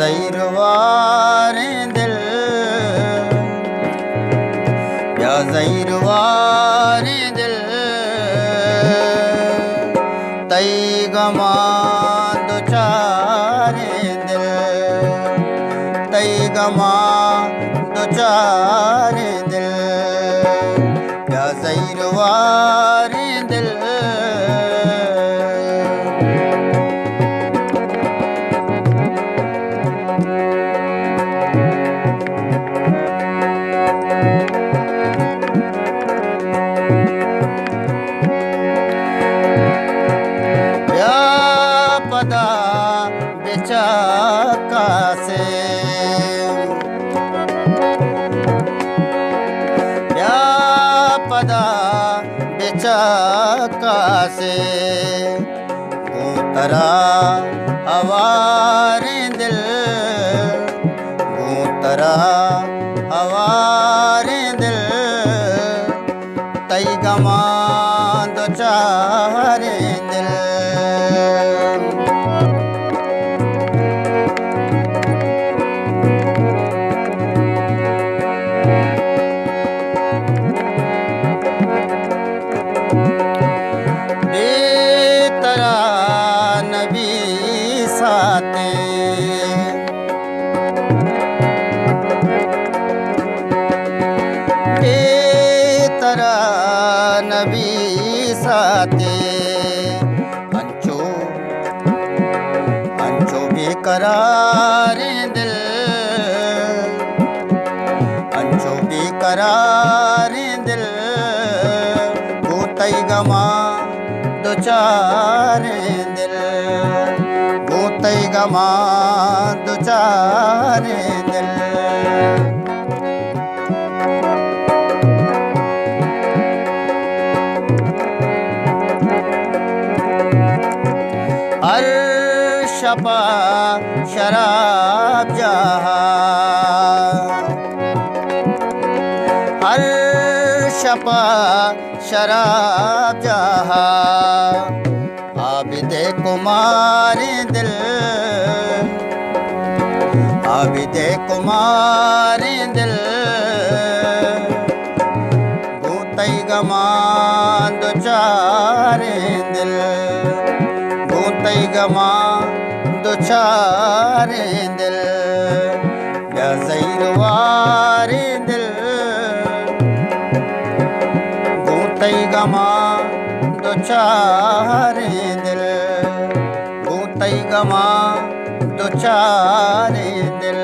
ज़ैरवारे दिल या ज़ैरवारे दिल तई गमा दो चारे दिल तई गमा दो चारे दिल या ज़ैरवारे दिल पदा बेचाका से या पदा बेचाका से गूतरा हवारे दिल गूतरा हवारे दिल तई गमा दो चारे दिल बेतरा नबी साते बेतरा नबी साते अंचो अंचो बेकरार दिल अंचो बेकरार दिल गोतई गमा दो चारे दिल गोतई गमा दो चारे दिल हर शपा शराब जहा हर शपा शराब जहा आबिदे कुमारी दिल आबिदे कुमारी दिल गूतई गमा दो चारे दिल गूतई गमा दो चारे दिल या ज़ैरवारे दिल गूतई गमा दो चारे दिल गूतई गमा दो चारे दिल।